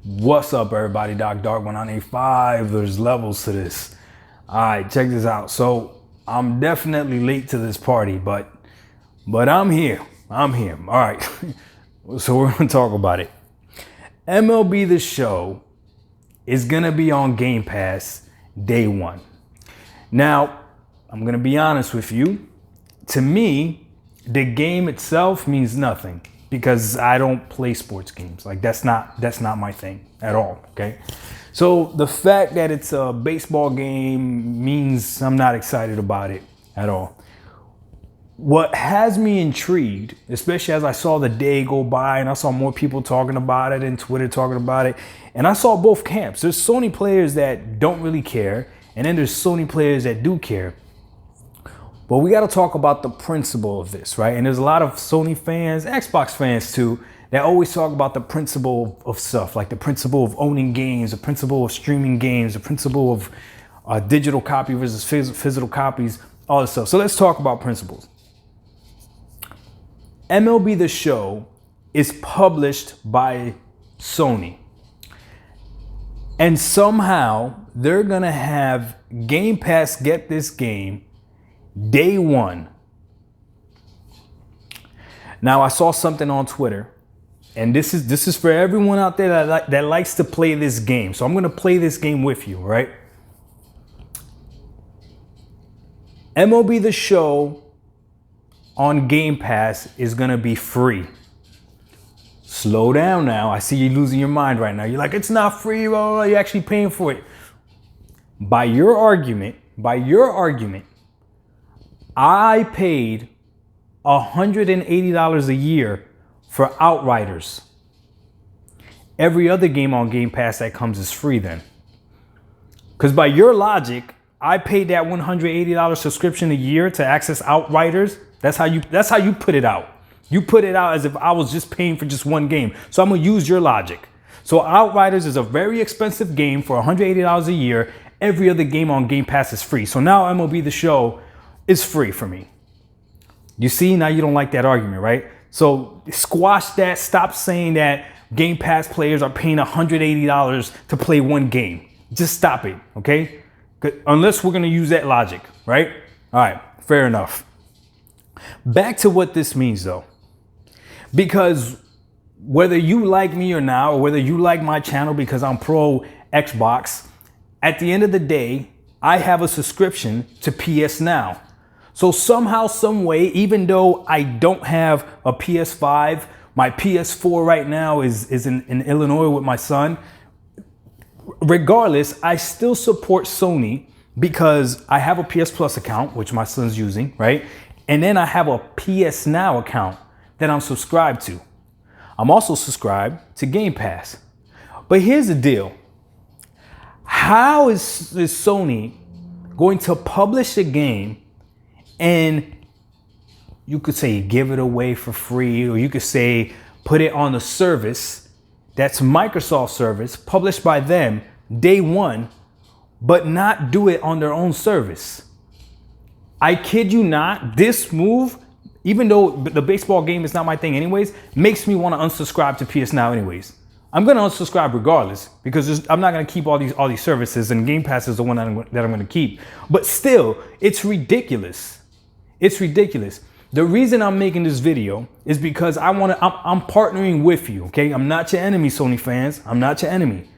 What's up, everybody? Doc Dark 1985. There's levels to this. All right, check this out. So I'm definitely late to this party, but I'm here. I'm here. All right. So we're gonna talk about it. MLB the Show is gonna be on Game Pass day one. Now, I'm gonna be honest with you. To me, the game itself means nothing, because I don't play sports games. Like that's not my thing at all, okay? So the fact that it's a baseball game means I'm not excited about it at all. What has me intrigued, especially as I saw the day go by and I saw more people talking about it and Twitter talking about it, and I saw both camps. There's Sony players that don't really care, and then there's Sony players that do care. But we got to talk about the principle of this, right? And there's a lot of Sony fans, Xbox fans too, that always talk about the principle of stuff, like the principle of owning games, the principle of streaming games, the principle of digital copy versus physical copies, all this stuff. So let's talk about principles. MLB The Show is published by Sony. And somehow they're going to have Game Pass get this game day one. Now I saw something on Twitter, and this is for everyone out there that likes to play this game. So I'm going to play this game with you, right? MLB The Show on Game Pass is going to be free. Slow down now. I see you losing your mind right now. You're like, it's not free. Well, you're actually paying for it. By your argument, I paid $180 a year for Outriders. Every other game on Game Pass that comes is free then. Because by your logic, I paid that $180 subscription a year to access Outriders. That's how you put it out. You put it out as if I was just paying for just one game. So I'm gonna use your logic. So Outriders is a very expensive game for $180 a year. Every other game on Game Pass is free. So now MLB The Show is free for me. You see, now you don't like that argument, right? So squash that. Stop saying that Game Pass players are paying $180 to play one game. Just stop it, okay? Unless we're going to use that logic, right? All right, fair enough. Back to what this means, though. Because whether you like me or not, or whether you like my channel because I'm pro Xbox, at the end of the day, I have a subscription to PS Now. So somehow, some way, even though I don't have a PS5, my PS4 right now is in Illinois with my son. Regardless, I still support Sony because I have a PS Plus account, which my son's using, right? And then I have a PS Now account that I'm subscribed to. I'm also subscribed to Game Pass. But here's the deal. How is Sony going to publish a game and you could say give it away for free, or you could say put it on a service that's Microsoft service published by them day one, but not do it on their own service? I kid you not, this move, even though the baseball game is not my thing anyways, makes me want to unsubscribe to PS Now anyways. I'm going to unsubscribe regardless because I'm not going to keep all these services, and Game Pass is the one that I'm going to keep. But still, it's ridiculous. It's ridiculous. The reason I'm making this video is because I'm partnering with you, okay? I'm not your enemy, Sony fans. I'm not your enemy.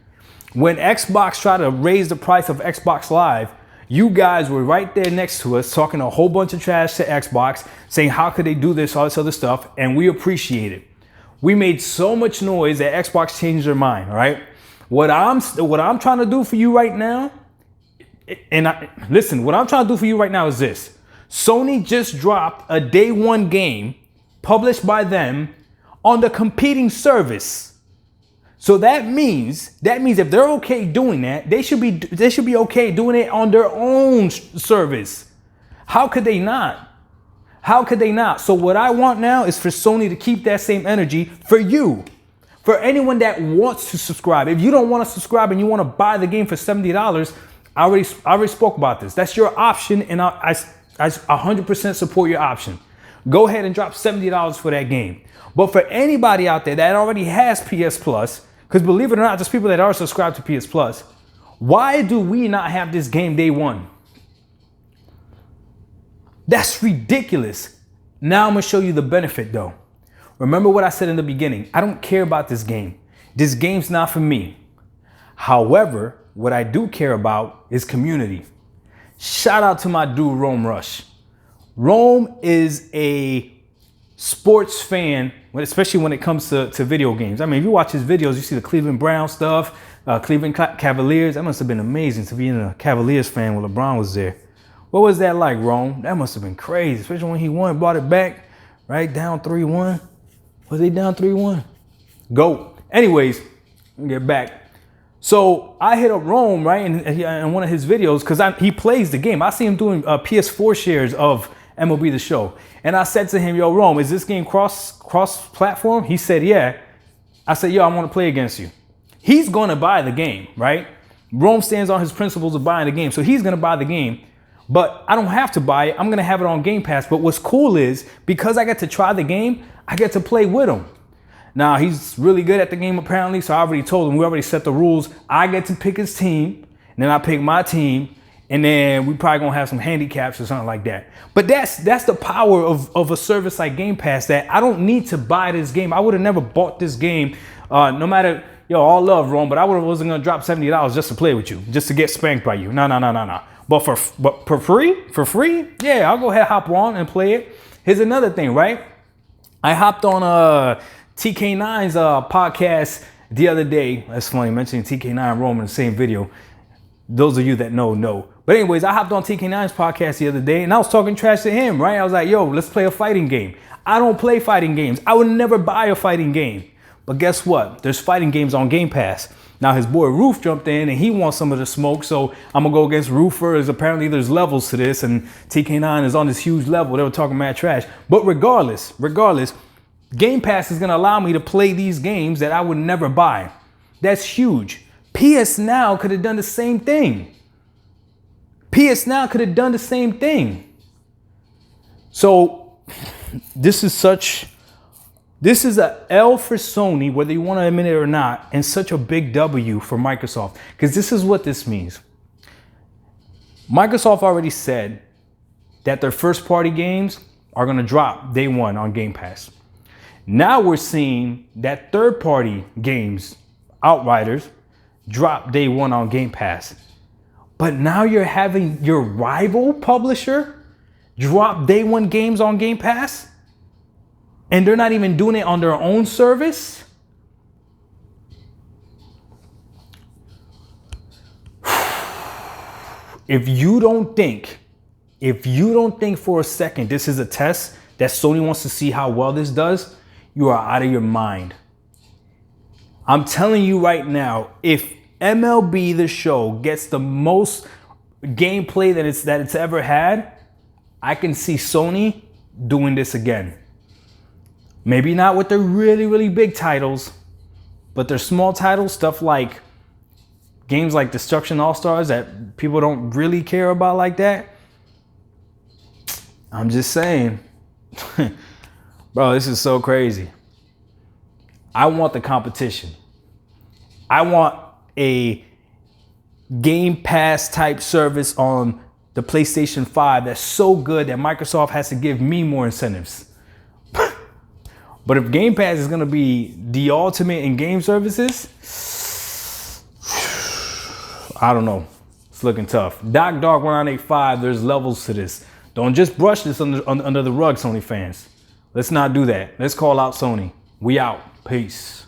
When Xbox tried to raise the price of Xbox Live, you guys were right there next to us talking a whole bunch of trash to Xbox, saying how could they do this, all this other stuff, and we appreciate it. We made so much noise that Xbox changed their mind, all right? What I'm trying to do for you right now, what I'm trying to do for you right now is this. Sony just dropped a day one game published by them on the competing service. So that means if they're okay doing that, they should be okay doing it on their own service. How could they not? How could they not? So what I want now is for Sony to keep that same energy for you. For anyone that wants to subscribe. If you don't want to subscribe and you want to buy the game for $70, I already spoke about this. That's your option, and I 100% support your option. Go ahead and drop $70 for that game. But for anybody out there that already has PS Plus, Because believe it or not, there's people that are subscribed to PS Plus. Why do we not have this game day one? That's ridiculous. Now I'm going to show you the benefit though. Remember what I said in the beginning. I don't care about this game. This game's not for me. However, what I do care about is community. Shout out to my dude, Rome Rush. Rome is a sports fan, especially when it comes to video games. I mean, if you watch his videos, you see the Cleveland Browns stuff, Cleveland Cavaliers. That must have been amazing to be a Cavaliers fan when LeBron was there. What was that like, Rome? That must have been crazy, especially when he won, brought it back, right? Down 3-1. Was they down 3-1? Go. Anyways, get back. So I hit up Rome, right, in one of his videos, because he plays the game. I see him doing PS4 shares of MLB the Show. And I said to him, yo, Rome, is this game cross-platform? He said, yeah. I said, yo, I want to play against you. He's going to buy the game, right? Rome stands on his principles of buying the game. So he's going to buy the game. But I don't have to buy it. I'm going to have it on Game Pass. But what's cool is, because I get to try the game, I get to play with him. Now, he's really good at the game, apparently, so I already told him, we already set the rules. I get to pick his team, and then I pick my team, and then we probably gonna have some handicaps or something like that. But that's the power of a service like Game Pass, that I don't need to buy this game. I would have never bought this game, no matter, all love, Rome, but I wasn't gonna drop $70 just to play with you, just to get spanked by you. No. But for free, yeah, I'll go ahead, hop on and play it. Here's another thing, right? I hopped on TK9's podcast the other day. That's funny, mentioning TK9 and Rome in the same video. Those of you that know. But anyways, I hopped on TK9's podcast the other day, and I was talking trash to him, right? I was like, yo, let's play a fighting game. I don't play fighting games. I would never buy a fighting game. But guess what? There's fighting games on Game Pass. Now his boy Roof jumped in, and he wants some of the smoke, so I'm gonna go against Roofer. As apparently there's levels to this, and TK9 is on this huge level. They were talking mad trash. But regardless, Game Pass is going to allow me to play these games that I would never buy. That's huge. PS Now could have done the same thing. So this is a L for Sony, whether you want to admit it or not, and such a big W for Microsoft. Because this is what this means. Microsoft already said that their first party games are going to drop day one on Game Pass. Now we're seeing that third-party games, Outriders, drop day one on Game Pass. But now you're having your rival publisher drop day one games on Game Pass? And they're not even doing it on their own service? If you don't think for a second this is a test that Sony wants to see how well this does, you are out of your mind. I'm telling you right now, if MLB the Show gets the most gameplay that it's ever had, I can see Sony doing this again. Maybe not with the really, really big titles, but their small titles, stuff like games like Destruction All-Stars that people don't really care about like that. I'm just saying. Bro, this is so crazy. I want the competition. I want a Game Pass type service on the PlayStation 5 that's so good that Microsoft has to give me more incentives. But if Game Pass is going to be the ultimate in game services, I don't know. It's looking tough. Doc Dark 1985, there's levels to this. Don't just brush this under the rug, Sony fans. Let's not do that. Let's call out Sony. We out. Peace.